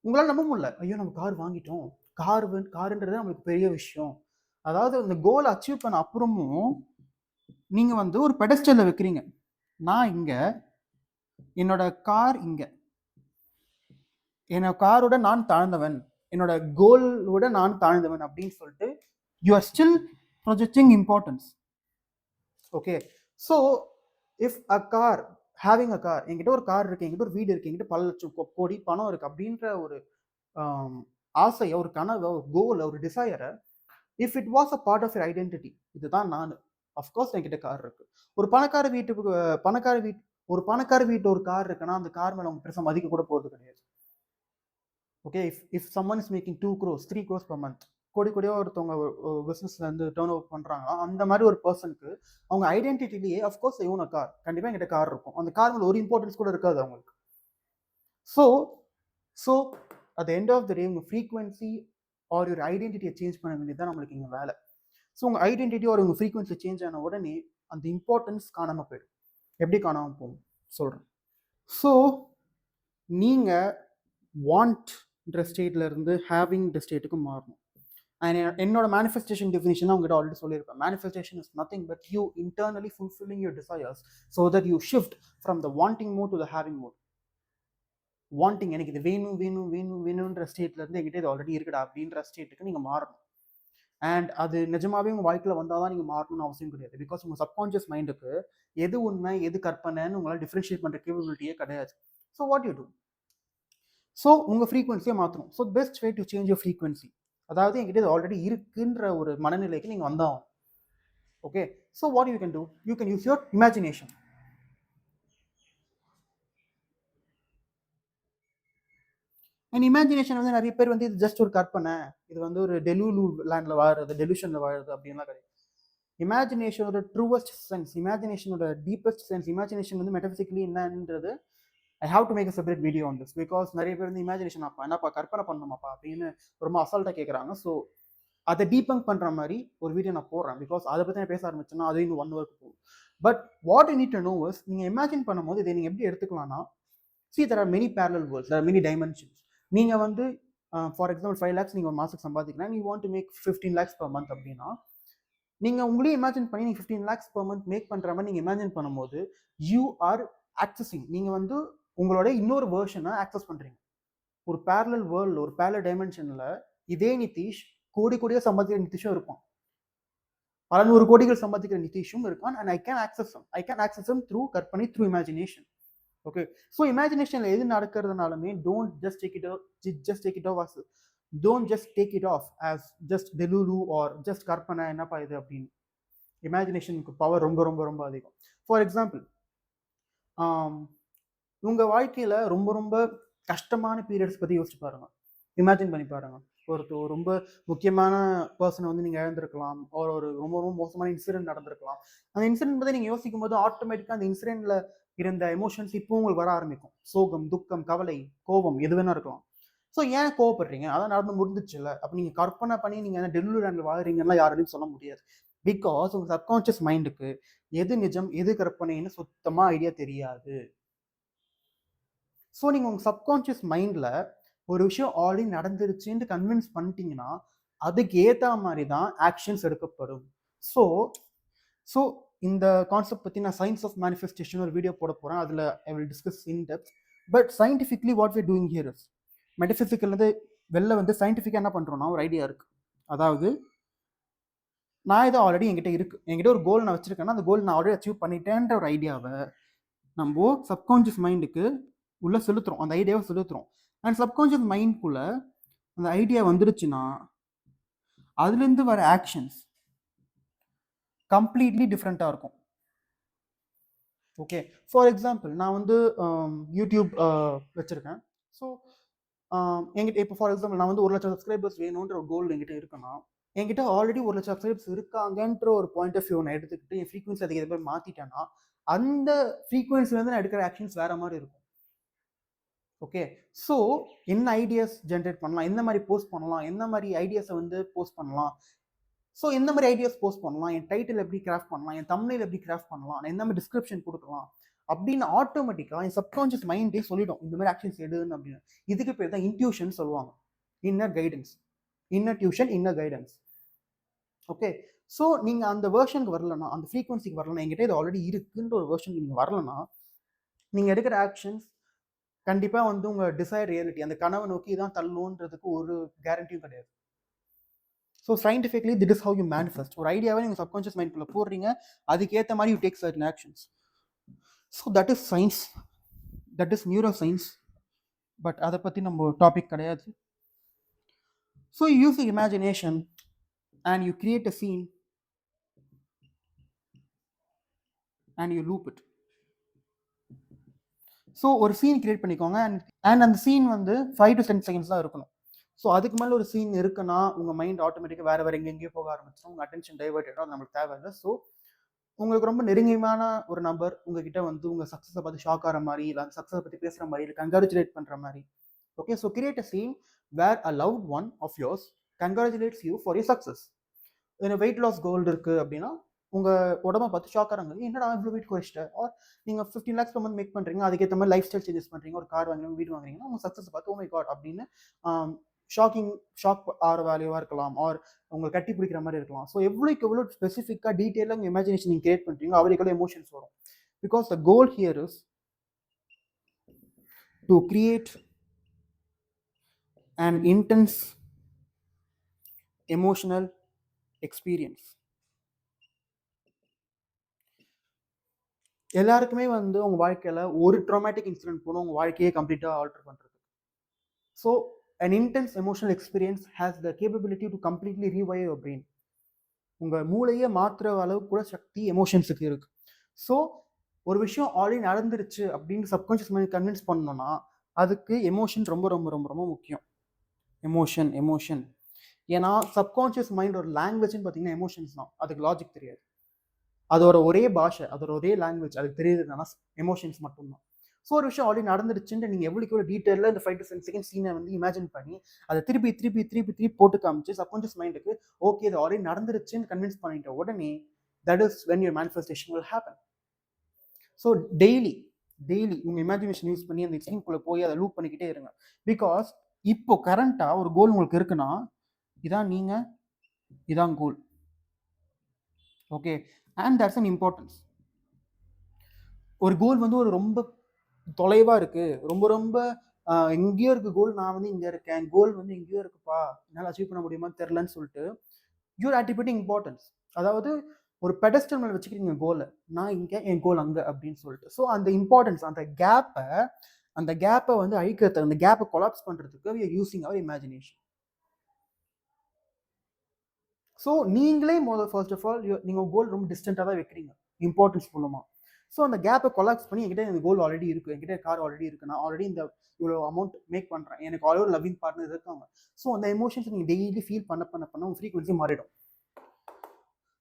உங்களால் நம்ப முடியல. ஐயோ நம்ம கார் வாங்கிட்டோம், காருன்றது நம்மளுக்கு பெரிய விஷயம். அதாவது இந்த கோலை அச்சீவ் பண்ண அப்புறமும் நீங்கள் வந்து ஒரு பெடஸ்டலில் வைக்கிறீங்க, நான் இங்கே என்னோட கார் இங்கே, என்னோட காரோட நான் தாழ்ந்தவன், என்னோட கோலோட நான் தாழ்ந்தவன் அப்படின்னு சொல்லிட்டு you are still projecting importance. Okay, so if a car having a car, என்கிட்ட ஒரு கார் இருக்கு, என்கிட்ட ஒரு வீடு இருக்கு, என்கிட்ட பல லட்சம் கோடி பணம் இருக்கு அப்படின்ற ஒரு ஆசையை, ஒரு கனவை, ஒரு கோல், ஒரு டிசையரை, if it was a part of your identity, இதுதான் நான், அஃப்கோர்ஸ் என்கிட்ட கார் இருக்கு. ஒரு பணக்கார வீட்டு ஒரு கார் இருக்குன்னா அந்த கார் மேலே அவங்க பெருசாக மதிக்க கூட போகிறது கிடையாது. Okay, if someone is making 2 crores 3 crores per month, கோடியாக ஒருத்தவங்க பிஸ்னஸ்ல இருந்து டேர்ன் ஓவர் பண்ணுறாங்க, அந்த மாதிரி ஒரு பர்சனுக்கு அவங்க ஐடென்டிட்டிலேயே அஃப்கோர்ஸ் இவன கார், கண்டிப்பாக என்கிட்ட கார் இருக்கும், அந்த கார் மேலே ஒரு இம்பார்ட்டன்ஸ் கூட இருக்காது அவங்களுக்கு. So at the end of the day உங்கள் ஃப்ரீக்வன்சி ஆர் ஒரு ஐடென்டிட்டியை சேஞ்ச் பண்ண வேண்டியது தான் நம்மளுக்கு இங்கே வேலை. ஸோ உங்கள் ஐடென்டிட்டி ஒரு உங்கள் ஃப்ரீக்வன்சி சேஞ்ச் ஆன உடனே அந்த இம்பார்ட்டன்ஸ் காணாமல் போயிடும். எப்படி காணாமல் போகும் சொல்கிறேன். ஸோ நீங்கள் வாண்ட்ன்ற ஸ்டேட்ல இருந்து ஹேவிங்ன்ற ஸ்டேட்டுக்கு மாறணும். அண்ட் என்னோட மேனிஃபெஸ்டேஷன் டெஃபினிஷன் உங்கள்கிட்ட ஆல்ரெடி சொல்லியிருப்பேன். Manifestation is nothing but you internally fulfilling your desires so that you shift from the wanting mode to the having mode. Wanting, எனக்கு இது வேணும் வேணும் வேணும் வேணுன்ற ஸ்டேட்ல இருந்து என்கிட்ட இது ஆல்ரெடி இருக்குடா அப்படின்ற ஸ்டேட்டுக்கு நீங்கள் மாறணும். அண்ட் அது நிஜமாவே உங்கள் வாழ்க்கையில் வந்தால் தான் நீங்கள் மாறணும்னு அவசியம் கிடையாது. பிகாஸ் உங்கள் சப்கான்ஷியஸ் மைண்டுக்கு எது உண்மை எது கற்பனைன்னு உங்களால் டிஃப்ரென்ஷியேட் பண்ணுற கேப்பபிலிட்டியே கிடையாது. So what you do, so உங்கள் ஃப்ரீக்வன்சியை மாற்றணும். So best way to change your frequency, அதாவது என்கிட்ட இது ஆல்ரெடி இருக்குன்ற ஒரு மனநிலைக்கு நீங்கள் வந்தாகும். Okay, so what you can do, you can use your imagination. And imagination வந்து நிறைய பேர் வந்து இது ஜஸ்ட் ஒரு கற்பனை, இது வந்து ஒரு டெலூலு லேண்டில் வாழுறது, டெலியூஷனில் வாழுறது அப்படின்லாம் கிடையாது. இமேஜினேஷனோட ட்ரூவஸ்ட் சென்ஸ், இமேஜினேஷனோட டீப்பஸ்ட் சென்ஸ், இமேஜினேஷன் வந்து மெட்டபிசிக்கலி என்னன்றது I have to make a separate video on this. Because நிறைய பேர் வந்து இமேஜினேஷன் அப்பா என்னப்பா கற்பனை பண்ணணுமாப்பா அப்படின்னு ரொம்ப அசால்ட்டாக கேட்குறாங்க. ஸோ அதை டீபங்க் பண்ணுற மாதிரி ஒரு வீடியோ நான் போடுறேன். பிகாஸ் அதை பற்றி நான் பேச ஆரம்பிச்சேன்னா அது இன்னும் 1 hour போகும். But what you need to know is, நீங்கள் இமேஜின் பண்ணும்போது இதை நீங்கள் எப்படி எடுத்துக்கலாம்னா, see there are many parallel worlds, there are many dimensions. நீங்கள் வந்து ஃபார் எக்ஸாம்பிள் 5 lakhs நீங்கள் ஒரு மாதத்துக்கு சம்பாதிக்கிறேன், you want to make 15 lakhs per month அப்படின்னா நீங்கள் உங்களையும் இமேஜின் பண்ணி நீங்கள் 15 lakhs per month மேக் பண்ணுற மாதிரி நீங்கள் இமேஜின் பண்ணும்போது யூ ஆர் ஆக்சஸிங், நீங்கள் வந்து உங்களோட இன்னொரு வேர்ஷனை ஆக்சஸ் பண்ணுறீங்க. ஒரு பேரலல் வேர்ல்டு, ஒரு பேரலல் டைமென்ஷனில் இதே நிதிஷ் கோடியாக சம்பாதிக்கிற நிதிஷும் இருப்பான், பல 100 கோடிகள் சம்பாதிக்கிற நிதிஷும் இருக்கான். And I can access through கற்பனை, த்ரூ இமேஜினேஷன். ஓகே, ஸோ இமேஜினேஷனில் எது நடக்கிறதுனாலுமே don't just take it off as just delulu or just கற்பனை, என்னப்பா இது அப்படின்னு. இமேஜினேஷனுக்கு பவர் ரொம்ப ரொம்ப ரொம்ப அதிகம். ஃபார் எக்ஸாம்பிள், உங்கள் வாழ்க்கையில் ரொம்ப ரொம்ப கஷ்டமான பீரியட்ஸ் பற்றி யோசிச்சு பாருங்கள், இமேஜின் பண்ணி பாருங்கள். ஒரு ரொம்ப முக்கியமான பர்சனை வந்து நீங்கள் இழந்திருக்கலாம், ஒரு ரொம்ப ரொம்ப மோசமான இன்சிடென்ட் நடந்திருக்கலாம். அந்த இன்சிடென்ட் பற்றி நீங்கள் யோசிக்கும் போது ஆட்டோமேட்டிக்காக அந்த இன்சிடென்ட்ல இருந்த எமோஷன்ஸ் இப்போ உங்களுக்கு வர ஆரம்பிக்கும். சோகம், துக்கம், கவலை, கோபம் எது வேணா இருக்கலாம். ஸோ ஏன் கோவப்படுறீங்க, அதான் நடந்து முடிஞ்சிச்சுல்ல. அப்போ நீங்கள் கற்பனை பண்ணி நீங்கள் டெல்லி லேண்டில் வாழ்றீங்கன்னா யாராலையும் சொல்ல முடியாது. பிகாஸ் உங்கள் சப்கான்ஷியஸ் மைண்டுக்கு எது நிஜம் எது கற்பனைன்னு சுத்தமாக ஐடியா தெரியாது. ஸோ நீங்கள் உங்கள் சப்கான்ஷியஸ் மைண்டில் ஒரு விஷயம் ஆல்ரெடி நடந்துருச்சுன்னு கன்வின்ஸ் பண்ணிட்டீங்கன்னா அதுக்கு ஏற்ற மாதிரி தான் ஆக்ஷன்ஸ் எடுக்கப்படும். ஸோ இந்த கான்செப்ட் பற்றி நான் சயின்ஸ் ஆஃப் மேனிஃபெஸ்டேஷன் ஒரு வீடியோ போட போகிறேன். அதில் I will discuss in depth. But scientifically what we doing here is, மெட்டபிசிக்கல்லேருந்து வெளில வந்து சயின்டிஃபிக்காக என்ன பண்ணுறோன்னா ஒரு ஐடியா இருக்குது. அதாவது நான் இதை ஆல்ரெடி என்கிட்ட ஒரு கோல் நான் வச்சுருக்கேன்னா அந்த கோல் நான் ஆல்ரெடி அச்சீவ் பண்ணிட்டேன்ற ஒரு ஐடியாவை நம்ம சப்கான்ஷியஸ் மைண்டுக்கு உள்ளே செலுத்துகிறோம், அந்த ஐடியாவை செலுத்துகிறோம். அண்ட் சப்கான்ஷியஸ் மைண்டுக்குள்ளே அந்த ஐடியா வந்துடுச்சுன்னா அதுலேருந்து வர ஆக்ஷன்ஸ் கம்ப்ளீட்லி டிஃப்ரெண்ட்டாக இருக்கும். ஓகே, ஃபார் எக்ஸாம்பிள் நான் வந்து யூடியூப் வச்சுருக்கேன். ஸோ என்கிட்ட இப்போ ஃபார் எக்ஸாம்பிள் நான் வந்து 1,00,000 சப்ஸ்கிரைபர்ஸ் வேணுன்ற ஒரு கோல் என்கிட்ட இருக்குன்னா, என்கிட்ட ஆல்ரெடி 1,00,000 சப்ஸ்கிரைபர்ஸ் இருக்காங்கன்ற ஒரு பாயிண்ட் ஆஃப் வியூ நான் எடுத்துக்கிட்டு என் ஃப்ரீக்வன்சி அதுக்கு எது மாற்றிட்டேன்னா அந்த ஃப்ரீக்வன்சிலேருந்து நான் எடுக்கிற ஆக்ஷன்ஸ் வேறு மாதிரி இருக்கும். ஓகே, ஸோ என்ன ஐடியாஸ் ஜென்ரேட் பண்ணலாம், எந்த மாதிரி போஸ்ட் பண்ணலாம், எந்த மாதிரி ஐடியாஸை வந்து போஸ்ட் பண்ணலாம், ஸோ எந்த மாதிரி ஐடியாஸ் போஸ்ட் பண்ணலாம், என் டைட்டில் எப்படி கிராஃப்ட் பண்ணலாம், என் தம்ப்நெயில் எப்படி கிராஃப்ட் பண்ணலாம், நான் எந்த மாதிரி டிஸ்கிரிப்ஷன் கொடுக்கலாம் அப்படின்னு ஆட்டோமேட்டிக்காக என் சப்கான்ஷியஸ் மைண்டே சொல்லிடும் இந்த மாதிரி ஆக்ஷன்ஸ் எடுன்னு அப்படின்னு. இதுக்கு பேர் தான் இன்ட்யூஷன் சொல்லுவாங்க, inner guidance, inner tuition, inner guidance. Okay, so நீங்கள் அந்த வேர்ஷனுக்கு வரலன்னா, அந்த ஃப்ரீக்வன்சிக்கு வரலன்னா, என்கிட்ட இது ஆல்ரெடி இருக்குன்ற ஒரு வேர்ஷனுக்கு நீங்கள் வரலன்னா நீங்கள் எடுக்கிற ஆக்ஷன்ஸ் கண்டிப்பாக வந்து உங்கள் டிசைர் ரியாலிட்டி அந்த கனவை நோக்கி தான் தள்ளுன்றதுக்கு ஒரு கேரண்டியும் கிடையாது. So scientifically that is how you manifest. ஒரு ஐடியாவை நீங்கள் சப்கான்ஷியஸ் மைண்ட்குள்ளே போடுறீங்க, அதுக்கேற்ற மாதிரி you take certain actions. So that is science, that is neuro science. But அதை பற்றி நம்ம டாபிக் கிடையாது. So you use the imagination and you create a scene and you loop it. So ஒரு சீன் கிரியேட் பண்ணிக்கோங்க and அந்த scene வந்து 5 to 10 seconds தான் இருக்கணும். ஸோ அதுக்கு மேலே ஒரு சீன் இருக்குன்னா உங்கள் மைண்ட் ஆட்டோமேட்டிக்காக வேறு எங்கெங்கேயோ போக ஆரம்பிச்சிடும், உங்கள் அட்டென்ஷன் டைவர்ட் ஆகிடும், நம்மளுக்கு தேவையில்லை. ஸோ உங்களுக்கு ரொம்ப நெருங்கியமான ஒரு நபர் உங்ககிட்ட வந்து உங்கள் சக்ஸஸை பார்த்து ஷாக் ஆகிற மாதிரி, இல்லை அந்த சக்ஸஸை பற்றி பேசுகிற மாதிரி, இல்லை கங்க்ராச்சுலேட் பண்ணுற மாதிரி. Okay, so create a scene where a loved one of yours congratulates you for your success. Weight loss goal இருக்குது அப்படின்னா உங்கள் உடம்பை பார்த்து ஷாக் ஆகிறாங்க, என்னடா இவ்வளோ வெயிட் குறைச்சிட்டேன். ஆர் நீங்கள் 15 lakhs per month மேக் பண்ணுறீங்க, அதுக்கேற்ற மாதிரி லைஃப் ஸ்டைல் சேஞ்சஸ் பண்ணுறீங்க, ஒரு கார் வாங்குறீங்க, வீடு வாங்குறீங்கன்னா உங்கள் சக்ஸஸ் பார்த்து ஓ மை காட் அப்படின்னு ஷாக் ஆகிற வேல்யூவாக இருக்கலாம், ஆர் உங்களை கட்டி பிடிக்கிற மாதிரி இருக்கலாம். ஸோ எவ்வளோக்கு எவ்வளோ ஸ்பெசிஃபிக்காக டீட்டெயிலாக உங்கள் இமேஜினேஷன் நீங்கள் கிரியேட் பண்ணுறீங்க அவ்வளோக்கு எவ்வளோ எமோஷன்ஸ் வரும். Because the goal here is to create an intense emotional experience. எல்லாருக்குமே வந்து உங்கள் வாழ்க்கையில் ஒரு ட்ராமேட்டிக் இன்சிடென்ட் போகணும் உங்கள் வாழ்க்கையை கம்ப்ளீட்டாக ஆல்டர் பண்ணுறது. So an intense emotional experience has the capability to completely rewire your brain. உங்கள் மூளையை மாற்றுற அளவுக்கு கூட சக்தி எமோஷன்ஸுக்கு இருக்குது. ஸோ ஒரு விஷயம் ஆல்ரெடி நடந்துருச்சு அப்படின்னு சப்கான்ஷியஸ் மைண்ட் கன்வின்ஸ் பண்ணணும்னா அதுக்கு எமோஷன் ரொம்ப ரொம்ப ரொம்ப ரொம்ப முக்கியம். எமோஷன் ஏன்னா சப்கான்ஷியஸ் மைண்ட் ஒரு லாங்குவேஜ்னு பார்த்தீங்கன்னா எமோஷன்ஸ் தான், அதுக்கு லாஜிக் தெரியாது. அதோட ஒரே பாஷை, அதோட ஒரே லாங்குவேஜ் அதுக்கு தெரியுதுன்னா எமோஷன்ஸ் மட்டும்தான். ஸோ ஒரு விஷயம் ஆல்ரெடி நடந்துருச்சுன்னு நீங்கள் எவ்வளோக்கு எவ்வளோ டீட்டெயிலில் இந்த 5 to 10 seconds சீனை வந்து இமேஜின் பண்ணி அதை திருப்பி போட்டு காமிச்சு சப்கான்ஷியஸ் மைண்டுக்கு ஓகே இது ஆல்ரெடி நடந்துருச்சுன்னு கன்வின்ஸ் பண்ணிட்ட உடனே that is when your manifestation will happen. So daily உங்கள் இமேஜினேஷன் யூஸ் பண்ணி அந்த சீனுக்குள்ளே போய் அதை லூப் பண்ணிக்கிட்டே இருங்க. பிகாஸ் இப்போ கரண்ட்டாக ஒரு கோல் உங்களுக்கு இருக்குன்னா இதான் நீங்கள், இதான் goal. Okay, and that's an importance. ஒரு கோல் வந்து ஒரு ரொம்ப தொலைவாக இருக்குது, ரொம்ப ரொம்ப எங்கேயோ இருக்குது கோல், நான் வந்து இங்கே இருக்கேன், கோல் வந்து எங்கேயோ இருக்குப்பா, என்னால் அச்சீவ் பண்ண முடியுமான்னு தெரிலன்னு சொல்லிட்டு யூஆர் அட்ரிபியூட்டிங் இம்பார்ட்டன்ஸ். அதாவது ஒரு பெடஸ்டல் மேலே வச்சுக்கிறீங்க கோலை, நான் இங்கே என் கோல் அங்கே அப்படின்னு சொல்லிட்டு. ஸோ அந்த இம்பார்ட்டன்ஸ், அந்த கேப்பை வந்து அழிக்கிறது, அந்த கேப்பை கொலாப்ஸ் பண்ணுறதுக்கு we are using our imagination. So நீங்களே ஃபர்ஸ்ட் ஆஃப் ஆல் நீங்கள் கோல் ரொம்ப டிஸ்டன்ட்டாக தான் வைக்கிறீங்க இம்பார்ட்டன்ஸ் மூலமாக. ஸோ அந்த கேப்பை கொலாப்ஸ் பண்ணி என்கிட்ட இந்த கோல் ஆல்ரெடி இருக்குது, என்கிட்ட கார் ஆல்ரெடி இருக்குது, நான் ஆல்ரெடி இந்த இவ்வளோ அமௌண்ட் மேக் பண்ணுறேன், எனக்கு ஆல்ரெடி ஒரு லவ்விங் பார்ட்னர் இருக்காங்க. ஸோ அந்த எமோஷன்ஸ் நீங்கள் டெய்லி ஃபீல் பண்ண உங்கள் ஃப்ரீக்வன்சி மாறிடும்.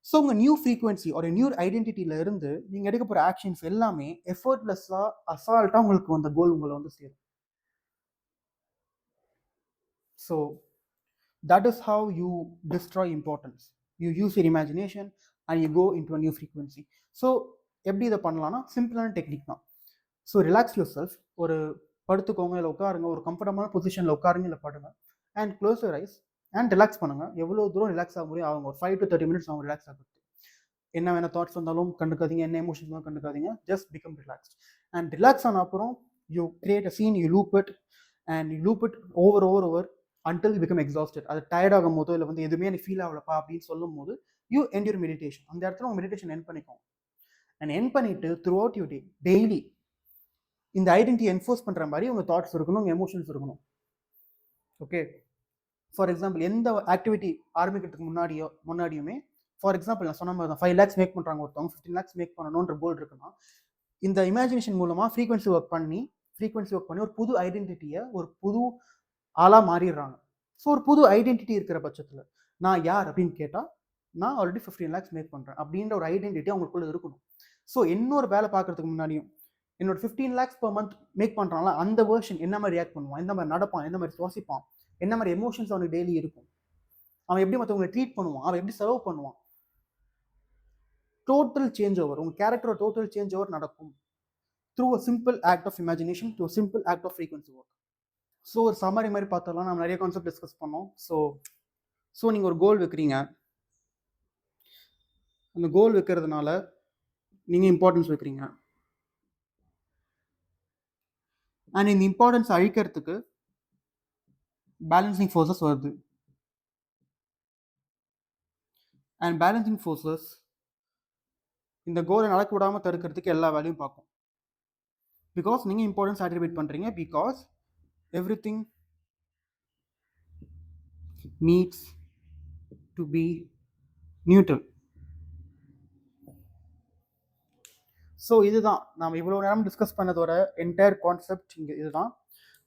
ஸோ உங்கள் நியூ ஃப்ரீக்வன்சி ஒரு நியூ ஐடென்டிட்டியில இருந்து நீங்கள் எடுக்க போகிற ஆக்ஷன்ஸ் எல்லாமே எஃபர்ட்லெஸ்ஸாக அசால்ட்டாக உங்களுக்கு அந்த கோல் உங்களை வந்து சேரும். So that is how you destroy importance. You use your imagination and you go into a new frequency. So எப்படி இதை பண்ணலாம்னா சிம்பிளான டெக்னிக் தான். ஸோ ரிலாக்ஸ் யுவர் செல்ஃப், ஒரு படுத்துக்கோங்க, இல்லை உட்காருங்க, ஒரு கம்ஃபர்டபுளான பொசிஷனில் உட்காருங்க, இல்லை படுங்க, and close your eyes and relax பண்ணுங்கள். எவ்வளோ தூரம் ரிலாக்ஸ் ஆக முடியும் அவங்க ஒரு 5 to 30 minutes அவங்க ரிலாக்ஸ் ஆகுது. என்ன வேணா தாட்ஸ் வந்தாலும் கண்டுக்காதீங்க, என்ன எமோஷன்ஸ் வந்தாலும் கண்டுக்காதீங்க, just become relaxed. And relax ஆன அப்புறம் you create a scene, you loop it and you loop it over until you become exhausted. அது டயர்ட் ஆகும் போதோ இல்லை வந்து எதுவுமே எனக்கு ஃபீல் ஆகலப்பா அப்படின்னு சொல்லும் போது யூ எண்ட் யூர் மெடிடேஷன். அந்த இடத்துல உங்க மெடிடேஷன் எண்ட் பண்ணிக்கோங்க. அண்ட் எண்ட் பண்ணிட்டு through out you day daily இந்த ஐடென்டிட்டி என்ஃபோர்ஸ் பண்ணுற மாதிரி உங்கள் தாட்ஸ் இருக்கணும், உங்கள் எமோஷன்ஸ் இருக்கணும். ஓகே, ஃபார் எக்ஸாம்பிள் எந்த ஆக்டிவிட்டி ஆரம்பிக்கிறதுக்கு முன்னாடியுமே ஃபார் எக்ஸாம்பிள் நான் சொன்ன மாதிரி தான் 5 lakhs மேக் பண்ணுறாங்க ஒருத்தவங்க, 15 lakhs மேக் பண்ணணுன்ற கோல் இருக்குன்னா இந்த இமேஜினேஷன் மூலமாக ஃப்ரீக்வன்சி ஒர்க் பண்ணி ஒரு புது ஐடென்டிட்டியை ஒரு புது ஆளாக மாறிடுறாங்க. ஸோ ஒரு புது ஐடென்டிட்டி இருக்கிற பட்சத்தில் நான் யார் அப்படின்னு கேட்டால் நான் ஆல்ரெடி 15 lakhs மேக் பண்ணுறேன் அப்படின்ற ஒரு ஐடென்டிட்டி அவங்களுக்குள்ள இருக்கணும். ஸோ இன்னொரு வேலை பார்க்கறதுக்கு முன்னாடியும் என்னோட 15 lakhs per month மேக் பண்ணுறாங்களா அந்த வேர்ஷன் என்ன மாதிரி ரியாக்ட் பண்ணுவான், எந்த மாதிரி நடப்பான், எந்த மாதிரி சுவாசிப்பான், என்ன மாதிரி எமோஷன்ஸ் அவனுக்கு டெய்லி இருக்கும், அவன் எப்படி மற்றவங்களை ட்ரீட் பண்ணுவான், அவன் எப்படி சர்வ் பண்ணுவான், டோட்டல் சேஞ்ச் ஓவர், உங்கள் கேரக்டரோட டோட்டல் சேஞ்ச் ஓவர் நடக்கும் through a simple act of imagination, through simple act of frequency work. So ஒரு சம்மரி மாதிரி பார்த்தோம்னா நம்ம நிறைய கான்செப்ட் டிஸ்கஸ் பண்ணோம். ஸோ நீங்கள் ஒரு கோல் வைக்கிறீங்க, அந்த கோல் வைக்கிறதுனால நீங்கள் இம்பார்ட்டன்ஸ் வைக்கிறீங்க. அண்ட் இந்த இம்பார்ட்டன்ஸ் அழிக்கிறதுக்கு பேலன்சிங் ஃபோர்ஸஸ் வருது. அண்ட் பேலன்சிங் ஃபோர்ஸஸ் இந்த கோலை நடக்க விடாமல் தடுக்கிறதுக்கு எல்லா வேலையும் பார்க்கும். பிகாஸ் நீங்கள் இம்பார்ட்டன்ஸ் அட்ரிபியூட் பண்ணுறீங்க, because every thing needs to be neutral. So இதுதான் நாம் இவ்வளோ நேரம் டிஸ்கஸ் பண்ணதோட என்டையர் கான்செப்ட் இங்கே இதுதான்.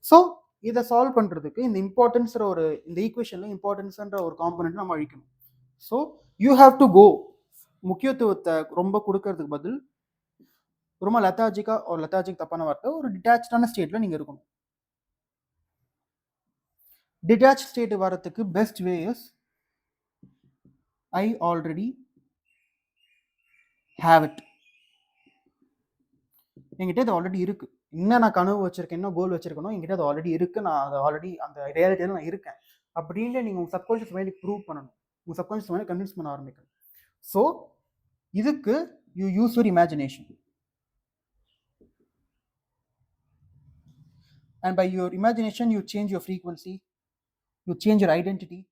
ஸோ இதை சால்வ் பண்ணுறதுக்கு இந்த இம்பார்ட்டன்ஸ்ன்ற இந்த ஈக்குவேஷனில் இம்பார்ட்டன்ஸ்ன்ற ஒரு காம்பனண்ட் நம்ம அழிக்கணும். So you have to go, முக்கியத்துவத்தை ரொம்ப கொடுக்கறதுக்கு பதில் ரொம்ப லெத்தாஜிக் தப்பான வார்த்தை, ஒரு டிட்டாச்சான ஸ்டேட்டில் நீங்கள் இருக்கணும். டிட்டாச் ஸ்டேட் வரத்துக்கு best way is I already have it. என்கிட்ட அது ஆல்ரெடி இருக்குது. என்ன நான் கனவு வச்சிருக்கேன், என்ன கோல் வச்சிருக்கணும், என்கிட்ட அது ஆல்ரெடி இருக்குது, நான் அதை ஆல்ரெடி அந்த ரியாலிட்டியில் நான் இருக்கேன் அப்படின்ட்டு நீங்கள் உங்கள் சப்கான்ஷியஸ் மைண்டுக்கு ப்ரூவ் பண்ணணும், உங்கள் சப்கான்ஷியஸ் மைண்டை கன்வின்ஸ் பண்ண ஆரம்பிக்கணும். ஸோ இதுக்கு you use your imagination, and by your imagination you change your frequency, you change your identity.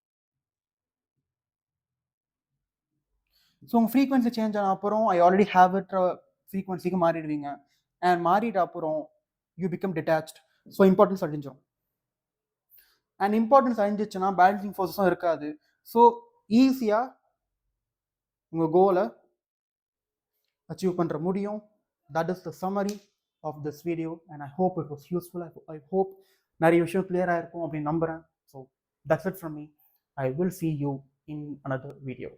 So உங்கள் ஃப்ரீக்வன்சி சேஞ்ச் ஆன அப்புறம் ஐ ஆல்ரெடி ஹேவ் இட் ஃப்ரீக்வன்சிக்கு மாறிடுவீங்க. அண்ட் மாறிட்ட அப்புறம் you become detached. So importance அழிஞ்சிடும். அண்ட் இம்பார்ட்டன்ஸ் அழிஞ்சிச்சுன்னா balancing ஃபோர்ஸஸும் இருக்காது. ஸோ ஈஸியாக உங்கள் கோலை அச்சீவ் பண்ணுற முடியும். That is the summary of this video and I hope it was useful. I hope நிறைய விஷயம் கிளியராக இருக்கும் அப்படின்னு நம்புகிறேன். So that's it from me. I will see you in another video.